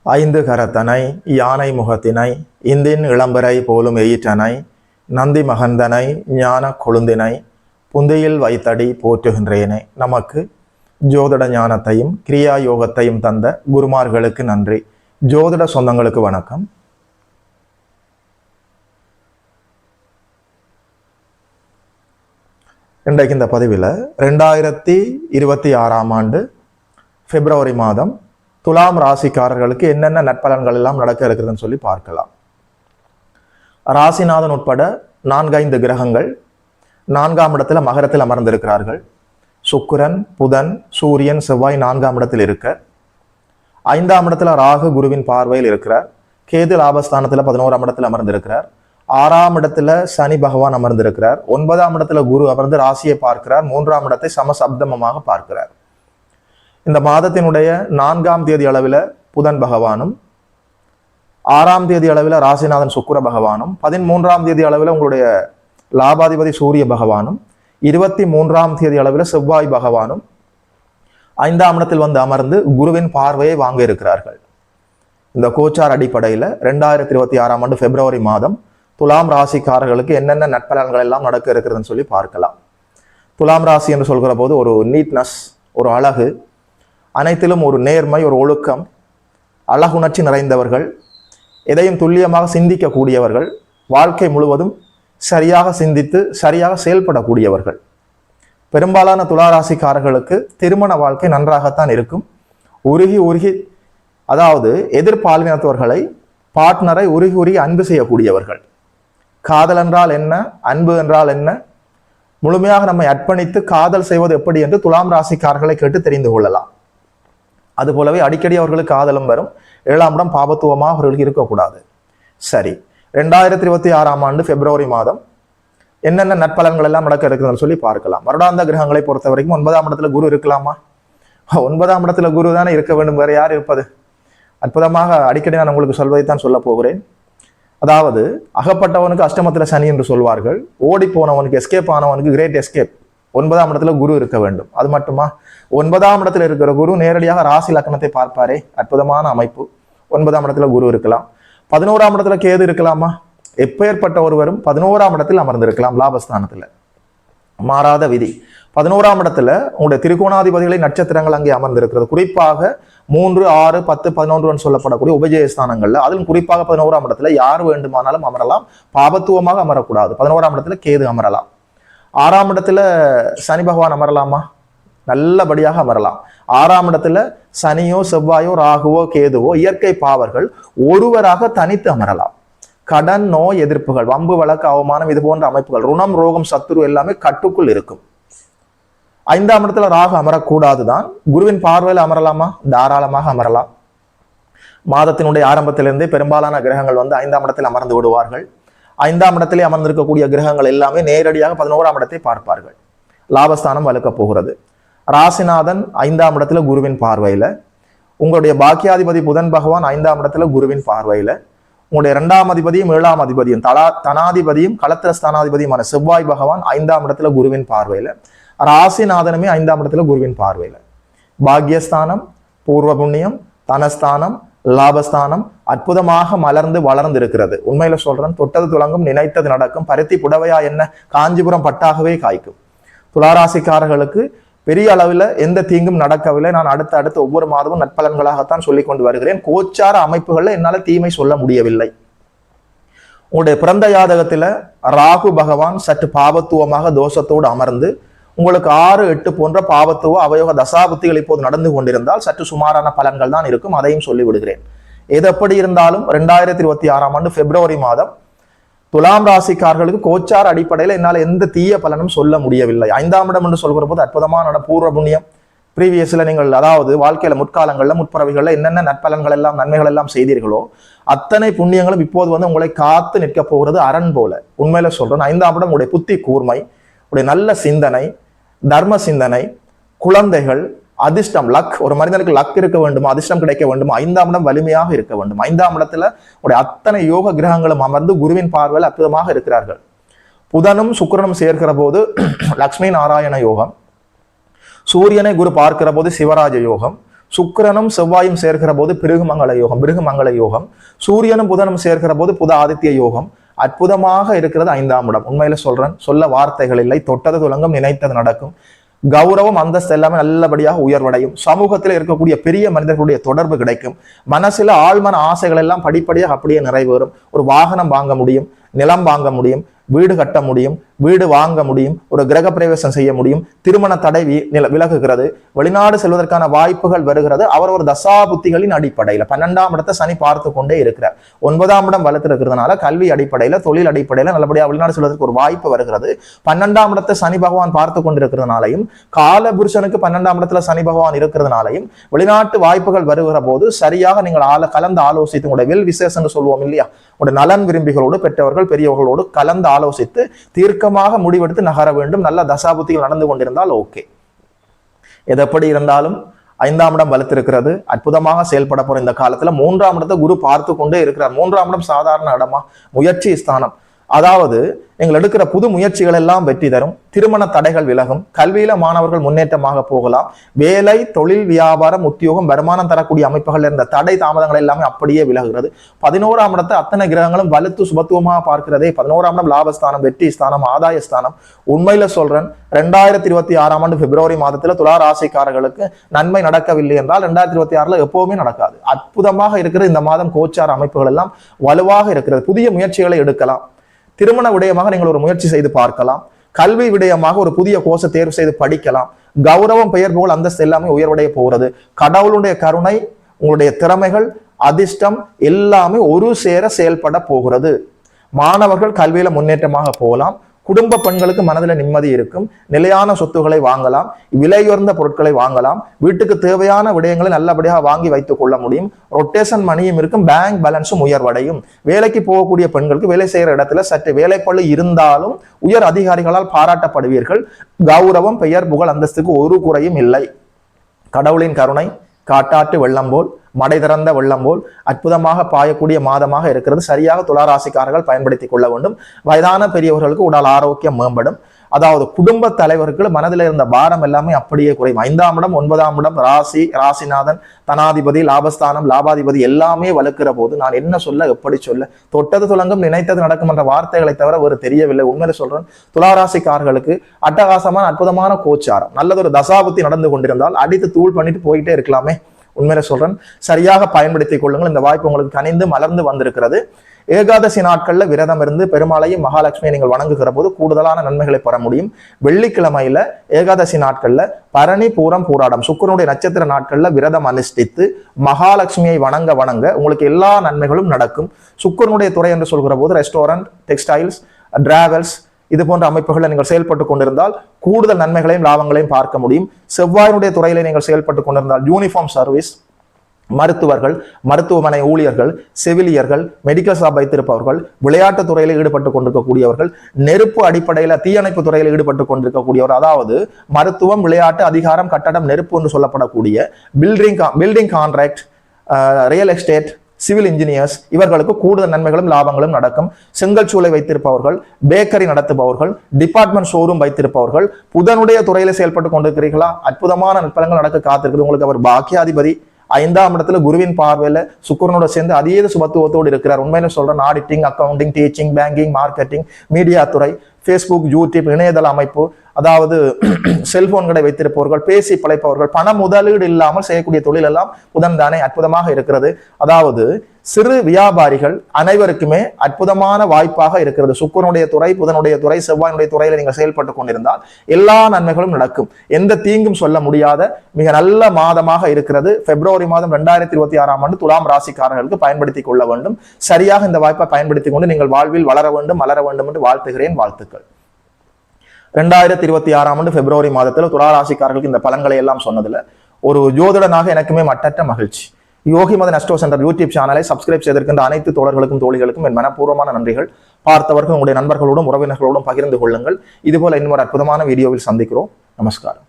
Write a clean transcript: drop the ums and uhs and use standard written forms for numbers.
ஐந்து கரத்தனை யானை முகத்தினை இந்தின் இளம்பரை போலும் எயிற்றனை நந்தி மகந்தனை ஞான கொழுந்தினை புந்தியில் வைத்தடி போற்றுகின்றேனே. நமக்கு ஜோதிட ஞானத்தையும் கிரியா யோகத்தையும் தந்த குருமார்களுக்கு நன்றி. ஜோதிட சொந்தங்களுக்கு வணக்கம். இன்றைக்கு இந்த பதிவில் 2026ஆம் ஆண்டு பிப்ரவரி மாதம் துலாம் ராசிக்காரர்களுக்கு என்னென்ன நற்பலன்கள் எல்லாம் நடக்க இருக்குதுன்னு சொல்லி பார்க்கலாம். ராசிநாதன் உட்பட 4-5 கிரகங்கள் 4ஆம் இடத்துல மகரத்தில் அமர்ந்திருக்கிறார்கள். சுக்கிரன், புதன், சூரியன், செவ்வாய் 4ஆம் இடத்தில் இருக்க, 5ஆம் இடத்துல ராகு குருவின் பார்வையில் இருக்கிறார். கேது லாபஸ்தானத்துல 11ஆம் இடத்துல அமர்ந்திருக்கிறார். 6ஆம் இடத்துல சனி பகவான் அமர்ந்திருக்கிறார். 9ஆம் இடத்துல குரு அமர்ந்து ராசியை பார்க்கிறார். 3ஆம் இடத்தை சமசப்தமமாக பார்க்கிறார். இந்த மாதத்தினுடைய 4ஆம் தேதி அளவில் புதன் பகவானும், 6ஆம் தேதி அளவில் ராசிநாதன் சுக்கிர பகவானும், 13ஆம் தேதி அளவில் உங்களுடைய லாபாதிபதி சூரிய பகவானும், 23ஆம் தேதி அளவில் செவ்வாய் பகவானும் 5ஆம் இடத்தில் வந்து அமர்ந்து குருவின் பார்வையை வாங்க இருக்கிறார்கள். இந்த கோச்சார் அடிப்படையில் 2026ஆம் ஆண்டு பிப்ரவரி மாதம் துலாம் ராசிக்காரர்களுக்கு என்னென்ன நற்பலன்கள் எல்லாம் நடக்க இருக்கிறதுன்னு சொல்லி பார்க்கலாம். துலாம் ராசி என்று சொல்கிற போது ஒரு நீட்னஸ், ஒரு அழகு, அனைத்திலும் ஒரு நேர்மை, ஒரு ஒழுக்கம், அழகுணர்ச்சி நிறைந்தவர்கள், எதையும் துல்லியமாக சிந்திக்கக்கூடியவர்கள், வாழ்க்கை முழுவதும் சரியாக சிந்தித்து சரியாக செயல்படக்கூடியவர்கள். பெரும்பாலான துளாராசிக்காரர்களுக்கு திருமண வாழ்க்கை நன்றாகத்தான் இருக்கும். உருகி அதாவது எதிர்பாலினத்தவர்களை, பார்ட்னரை உருகி அன்பு செய்யக்கூடியவர்கள். காதல் என்றால் என்ன, அன்பு என்றால் என்ன, முழுமையாக நம்மை அர்ப்பணித்து காதல் செய்வது எப்படி என்று துலாம் ராசிக்காரர்களை கேட்டு தெரிந்து கொள்ளலாம். அது போலவே அடிக்கடி அவர்களுக்கு காதலும் வரும். 7ஆம் இடம் பாபத்துவமாக அவர்களுக்கு இருக்கக்கூடாது. சரி, 2026ஆம் ஆண்டு பிப்ரவரி மாதம் என்னென்ன நற்பலன்கள் எல்லாம் நடக்க இருக்குதுன்னு சொல்லி பார்க்கலாம். வருடாந்த கிரகங்களை பொறுத்த வரைக்கும் 9ஆம் இடத்துல குரு இருக்கலாமா? 9ஆம் இடத்துல குரு தானே இருக்க வேண்டும், வேற யார் இருப்பது? அற்புதமாக அடிக்கடி நான் உங்களுக்கு சொல்வதைத்தான் சொல்ல போகிறேன். அதாவது அகப்பட்டவனுக்கு அஷ்டமத்துல சனி என்று சொல்வார்கள். ஓடி போனவனுக்கு, எஸ்கேப் ஆனவனுக்கு கிரேட் எஸ்கேப். 9ஆம் இடத்துல குரு இருக்க வேண்டும். அது மட்டுமா, 9ஆம் இடத்துல இருக்கிற குரு நேரடியாக ராசி லக்னத்தை பார்ப்பாரே, அற்புதமான அமைப்பு. 9ஆம் இடத்துல குரு இருக்கலாம். 11ஆம் இடத்துல கேது இருக்கலாமா? எப்பேற்பட்ட ஒருவரும் 11ஆம் இடத்தில் அமர்ந்திருக்கலாம், லாபஸ்தானத்துல. மாறாத விதி. 11ஆம் இடத்துல உங்களுடைய திரிகோணாதிபதிகளை நட்சத்திரங்கள் அங்கே அமர்ந்திருக்கிறது. குறிப்பாக 3, 6, 10, 11 சொல்லப்படக்கூடிய உபஜயஸ்தானங்கள்ல, அதிலும் குறிப்பாக 11ஆம் இடத்துல யார் வேண்டுமானாலும் அமரலாம். பாபத்துவமாக அமரக்கூடாது. 11ஆம் இடத்துல கேது அமரலாம். 6ஆம் இடத்துல சனி பகவான் அமரலாமா? நல்லபடியாக அமரலாம். 6ஆம் இடத்துல சனியோ செவ்வாயோ ராகுவோ கேதுவோ இயற்கை பாவர்கள் ஒருவராக தனித்து அமரலாம். கடன், நோய் எதிர்ப்புகள், வம்பு வழக்கு, அவமானம், இது போன்ற அமைப்புகள், ருணம், ரோகம், சத்துரு எல்லாமே கட்டுக்குள் இருக்கும். 5ஆம் இடத்துல ராகு அமரக்கூடாதுதான். குருவின் பார்வையில் அமரலாமா? தாராளமாக அமரலாம். மாதத்தினுடைய ஆரம்பத்திலிருந்தே பெரும்பாலான கிரகங்கள் வந்து 5ஆம் இடத்தில் அமர்ந்து விடுவார்கள். 5ஆம் இடத்திலே அமர்ந்திருக்கக்கூடிய கிரகங்கள் எல்லாமே நேரடியாக 11ஆம் இடத்தை பார்ப்பார்கள். லாபஸ்தானம் வலுக்க போகிறது. ராசிநாதன் 5ஆம் இடத்துல குருவின் பார்வையில, உங்களுடைய பாக்கியாதிபதி புதன் பகவான் 5ஆம் இடத்துல குருவின் பார்வையில, உங்களுடைய 2ஆம் அதிபதியும் 7ஆம் அதிபதியும் தனாதிபதியும் களத்திரஸ்தானாதிபதியுமான செவ்வாய் பகவான் 5ஆம் இடத்துல குருவின் பார்வையில, ராசிநாதனுமே 5ஆம் இடத்துல குருவின் பார்வையில. பாக்யஸ்தானம், பூர்வ புண்ணியம், தனஸ்தானம், லாபஸ்தானம் அற்புதமாக மலர்ந்து வளர்ந்து இருக்கிறது. உண்மையில சொல்றேன், தொட்டது துலங்கும், நினைத்தது நடக்கும். பருத்தி புடவையா என்ன, காஞ்சிபுரம் பட்டாகவே காய்க்கும். துளாராசிக்காரர்களுக்கு பெரிய அளவில் எந்த தீங்கும் நடக்கவில்லை. நான் அடுத்த ஒவ்வொரு மாதமும் நற்பலன்களாகத்தான் சொல்லிக் கொண்டு வருகிறேன். கோச்சார அமைப்புகள்ல என்னால தீமை சொல்ல முடியவில்லை. உங்களுடைய பிறந்த ஜாதகத்துல ராகு பகவான் சற்று பாபத்துவமாக தோஷத்தோடு அமர்ந்து உங்களுக்கு 6, 8 போன்ற பாவத்துவ அவயோக தசாபுத்திகள் இப்போது நடந்து கொண்டிருந்தால் சற்று சுமாரான பலன்கள் தான் இருக்கும். அதையும் சொல்லி விடுகிறேன். எது எப்படி இருந்தாலும் 2026ஆம் ஆண்டு பிப்ரவரி மாதம் துலாம் ராசிக்காரர்களுக்கு கோச்சார அடிப்படையில் என்னால் எந்த தீய பலனும் சொல்ல முடியவில்லை. 5ஆம் இடம் என்று சொல்கிற போது அற்புதமான பூர்வ புண்ணியம். ப்ரீவியஸ்ல நீங்கள், அதாவது வாழ்க்கையில முற்காலங்கள்ல முற்பறவைகள்ல என்னென்ன நற்பலன்கள் எல்லாம் நன்மைகள் எல்லாம் செய்தீர்களோ அத்தனை புண்ணியங்களும் இப்போது வந்து உங்களை காத்து நிற்க போகிறது அரண் போல. உண்மையில சொல்றேன், 5ஆம் இடம் உங்களுடைய புத்தி கூர்மை, உடைய நல்ல சிந்தனை, தர்ம சிந்தனை, குழந்தைகள், அதிர்ஷ்டம், லக். ஒரு மனிதனுக்கு லக் இருக்க வேண்டுமா, அதிர்ஷ்டம் கிடைக்க வேண்டுமா, 5ஆம் இடம் வலிமையாக இருக்க வேண்டும். 5ஆம் இடத்துல உடைய அத்தனை யோக கிரகங்களும் அமர்ந்து குருவின் பார்வையில் அற்புதமாக இருக்கிறார்கள். புதனும் சுக்கிரனும் சேர்க்கிற போது லக்ஷ்மி நாராயண யோகம், சூரியனை குரு பார்க்கிற போது சிவராஜ யோகம், சுக்கிரனும் செவ்வாயும் சேர்க்கிற போது பிருகுமங்கள யோகம், சூரியனும் புதனும் சேர்க்கிற போது புத ஆதித்ய யோகம். அற்புதமாக இருக்கிறது 5ஆம் இடம். உண்மையில சொல்றேன், சொல்ல வார்த்தைகள் இல்லை. தொட்டது துலங்கும், நினைத்தது நடக்கும். கௌரவம், அந்தஸ்து எல்லாமே நல்லபடியாக உயர்வடையும். சமூகத்தில் இருக்கக்கூடிய பெரிய மனிதர்களுடைய தொடர்பு கிடைக்கும். மனசுல ஆழ்மன ஆசைகள் எல்லாம் படிப்படியாக அப்படியே நிறைவேறும். ஒரு வாகனம் வாங்க முடியும், நிலம் வாங்க முடியும், வீடு கட்ட முடியும், வீடு வாங்க முடியும், ஒரு கிரக பிரவேசம் செய்ய முடியும், திருமண தடை விலகுகிறது, வெளிநாடு செல்வதற்கான வாய்ப்புகள் வருகிறது. அவர் ஒரு தசாபுத்திகளின் அடிப்படையில் 12ஆம் இடத்தை சனி பார்த்து கொண்டே இருக்கிறார். 9ஆம் இடம் வளர்த்திருக்கிறதுனால கல்வி அடிப்படையில, தொழில் அடிப்படையில நல்லபடியாக வெளிநாடு செல்வதற்கு ஒரு வாய்ப்பு வருகிறது. 12ஆம் இடத்தை சனி பகவான் பார்த்து கொண்டிருக்கிறதுனாலையும், கால புருஷனுக்கு 12ஆம் இடத்துல சனி பகவான் இருக்கிறதுனாலையும் வெளிநாட்டு வாய்ப்புகள் வருகிற போது சரியாக நீங்கள் கலந்து ஆலோசித்து, உங்களுடைய வெல் விசேஷம் சொல்லுவோம் இல்லையா, உங்களுடைய நலன் விரும்பிகளோடு, பெற்றவர்கள் பெரியவர்களோடு கலந்து ஆலோசித்து தீர்க்கமாக முடிவெடுத்து நகர வேண்டும். நல்ல தசாபுத்திகள் நடந்து கொண்டிருந்தால் ஓகே. எதப்படி இருந்தாலும் 5ஆம் இடம் வலுத்திருக்கிறது. அற்புதமாக செயல்பட போற இந்த காலத்துல 3ஆம் இடத்தை குரு பார்த்து கொண்டே இருக்கிறார். 3ஆம் இடம் சாதாரண இடமா? முயற்சி ஸ்தானம். அதாவது நீங்கள் எடுக்கிற புது முயற்சிகள் எல்லாம் வெற்றி தரும். திருமண தடைகள் விலகும். கல்வியில மாணவர்கள் முன்னேற்றமாக போகலாம். வேலை, தொழில், வியாபாரம், உத்தியோகம், வருமானம் தரக்கூடிய அமைப்புகள் இருந்த தடை தாமதங்கள் எல்லாமே அப்படியே விலகுகிறது. 11ஆம் இடத்தை அத்தனை கிரகங்களும் வலுத்து சுபத்துவமாக பார்க்கிறதே. 11ஆம் இடம் லாபஸ்தானம், வெற்றி ஸ்தானம், ஆதாய ஸ்தானம். உண்மையில சொல்றேன், 2026ஆம் ஆண்டு பிப்ரவரி மாதத்துல துலா ராசிக்காரர்களுக்கு நன்மை நடக்கவில்லை என்றால் 2026ல எப்பவுமே நடக்காது. அற்புதமாக இருக்கிற இந்த மாதம் கோச்சார அமைப்புகள் எல்லாம் வலுவாக இருக்கிறது. புதிய முயற்சிகளை எடுக்கலாம். திருமண விடயமாக நீங்கள் ஒரு முயற்சி செய்து பார்க்கலாம். கல்வி விடயமாக ஒரு புதிய கோர்ஸை தேர்வு செய்து படிக்கலாம். கௌரவம், பெயர் புகழ், அந்தஸ்து எல்லாமே உயர்வடைய போகிறது. கடவுளுடைய கருணை, உங்களுடைய திறமைகள், அதிர்ஷ்டம் எல்லாமே ஒரு சேர செயல்பட போகிறது. மாணவர்கள் கல்வியில முன்னேற்றமாக போகலாம். குடும்ப பெண்களுக்கு மனதில் நிம்மதி இருக்கும். நிலையான சொத்துக்களை வாங்கலாம், விலையுயர்ந்த பொருட்களை வாங்கலாம். வீட்டுக்கு தேவையான விடயங்களை நல்லபடியாக வாங்கி வைத்துக் கொள்ள முடியும். ரொட்டேஷன் மணியும் இருக்கும். பேங்க் பேலன்ஸும் உயர்வடையும். வேலைக்கு போகக்கூடிய பெண்களுக்கு வேலை செய்கிற இடத்துல சற்று வேலைப்பளு இருந்தாலும் உயர் அதிகாரிகளால் பாராட்டப்படுவீர்கள். கௌரவம், பெயர் புகழ், அந்தஸ்துக்கு ஒரு குறையும் இல்லை. கடவுளின் கருணை காட்டாற்று வெள்ளம் போல், மடை திறந்த வெள்ளம் போல் அற்புதமாக பாயக்கூடிய மாதமாக இருக்கிறது. சரியாக துளாராசிக்காரர்கள் பயன்படுத்திக் கொள்ள வேண்டும். வயதான பெரியவர்களுக்கு உடல் ஆரோக்கியம் மேம்படும். அதாவது குடும்ப தலைவர்கள் மனதில் இருந்த பாரம் எல்லாமே அப்படியே குறையும். 5ஆம் இடம், 9ஆம் இடம், ராசிநாதன், தனாதிபதி, லாபஸ்தானம், லாபாதிபதி எல்லாமே வலுக்கிற போது நான் என்ன சொல்ல, எப்படி சொல்ல, தொட்டது துலங்கும், நினைத்தது நடக்கும் என்ற வார்த்தைகளை தவிர வேறு தெரியவில்லை. உண்மையில சொல்றேன், துளாராசிக்காரர்களுக்கு அட்டகாசமான அற்புதமான கோச்சாரம், நல்லதொரு தசாபுத்தி நடந்து கொண்டிருந்தால் அடித்து தூள் பண்ணிட்டு போயிட்டே இருக்கலாமே. உண்மையில சொல்றேன், சரியாக பயன்படுத்திக் கொள்ளுங்கள். இந்த வாய்ப்பு உங்களுக்கு கனிந்து மலர்ந்து வந்திருக்கிறது. ஏகாதசி நாட்கள்ல விரதம் இருந்து பெருமாளையும் மகாலட்சுமியை நீங்கள் வணங்குகிற போது கூடுதலான நன்மைகளை பெற முடியும். வெள்ளிக்கிழமையில ஏகாதசி நாட்கள்ல பரணி, பூரம், பூராடம், சுக்கிரனுடைய நட்சத்திர நாட்கள்ல விரதம் அனுஷ்டித்து மகாலட்சுமியை வணங்க உங்களுக்கு எல்லா நன்மைகளும் நடக்கும். சுக்கிரனுடைய துறை என்று சொல்கிற போது ரெஸ்டாரண்ட், டெக்ஸ்டைல்ஸ், டிராவல்ஸ் இது போன்ற அமைப்புகளை நீங்கள் செயல்பட்டு கொண்டிருந்தால் கூடுதல் நன்மைகளையும் லாபங்களையும் பார்க்க முடியும். செவ்வாயினுடைய துறையில நீங்கள் செயல்பட்டு கொண்டிருந்தால் யூனிஃபார்ம் சர்வீஸ், மருத்துவர்கள், மருத்துவமனை ஊழியர்கள், செவிலியர்கள், மெடிக்கல் ஷாப் வைத்திருப்பவர்கள், விளையாட்டு துறையில் ஈடுபட்டு கொண்டிருக்கக்கூடியவர்கள், நெருப்பு அடிப்படையில் தீயணைப்பு துறையில் ஈடுபட்டு கொண்டிருக்கக்கூடியவர், அதாவது மருத்துவம், விளையாட்டு, அதிகாரம், கட்டடம், நெருப்பு என்று சொல்லப்படக்கூடிய building contract, real estate, civil engineers இவர்களுக்கு கூடுதல் நன்மைகளும் லாபங்களும் நடக்கும். செங்கல் சூளை வைத்திருப்பவர்கள், பேக்கரி நடத்துபவர்கள், டிபார்ட்மெண்ட் ஷோரூம் வைத்திருப்பவர்கள், புதனுடைய துறையில செயல்பட்டு கொண்டிருக்கிறீர்களா, அற்புதமான நற்பலங்கள் நடக்க காத்திருக்கிறது. உங்களுக்கு அவர் பாக்கியாதிபதி 5ஆம் இடத்துல குருவின் பார்வையில சுக்கிரனோட சேர்ந்து அதீத சுபத்துவத்தோடு இருக்கிறார். உண்மையில சொல்றேன், auditing, accounting, teaching, banking, marketing, media துறை, ஃபேஸ்புக், யூடியூப், இணையதள அமைப்பு, அதாவது செல்போன்களை வைத்திருப்பவர்கள், பேசி பழைப்பவர்கள், பண முதலீடு இல்லாமல் செய்யக்கூடிய தொழில் எல்லாம் புதன் தானே அற்புதமாக இருக்கிறது. அதாவது சிறு வியாபாரிகள் அனைவருக்குமே அற்புதமான வாய்ப்பாக இருக்கிறது. சுக்கிரனுடைய துறை, புதனுடைய துறை, செவ்வாயினுடைய துறையில நீங்கள் செயல்பட்டு கொண்டிருந்தால் எல்லா நன்மைகளும் நடக்கும். எந்த தீங்கும் சொல்ல முடியாத மிக நல்ல மாதமாக இருக்கிறது. பிப்ரவரி மாதம் 2026ஆம் ஆண்டு துலாம் ராசிக்காரர்களுக்கு பயன்படுத்திக் கொள்ள வேண்டும். சரியாக இந்த வாய்ப்பை பயன்படுத்திக் கொண்டு நீங்கள் வாழ்வில் வளர வேண்டும், மலர வேண்டும் என்று வாழ்த்துகிறேன். வாழ்த்துக்கள். 2026ஆம் ஆண்டு பிப்ரவரி மாதத்துல துலா ராசிக்காரர்களுக்கு இந்த பலன்களை எல்லாம் சொன்னதுல ஒரு ஜோதிடனாக எனக்குமே மட்டற்ற மகிழ்ச்சி. யோகி மதன் அஸ்ட்ரோ சென்டர் யூடியூப் சேனலை சப்ஸ்கிரைப் செய்திருக்கின்ற அனைத்து தோழர்களுக்கும் தோழிகளுக்கும் என் மனப்பூர்வமான நன்றிகள். பார்த்தவர்கள் உங்களுடைய நண்பர்களோடும் உறவினர்களோடும் பகிர்ந்து கொள்ளுங்கள். இதுபோல இன்னொரு அற்புதமான வீடியோவில் சந்திக்கிறோம். நமஸ்காரம்.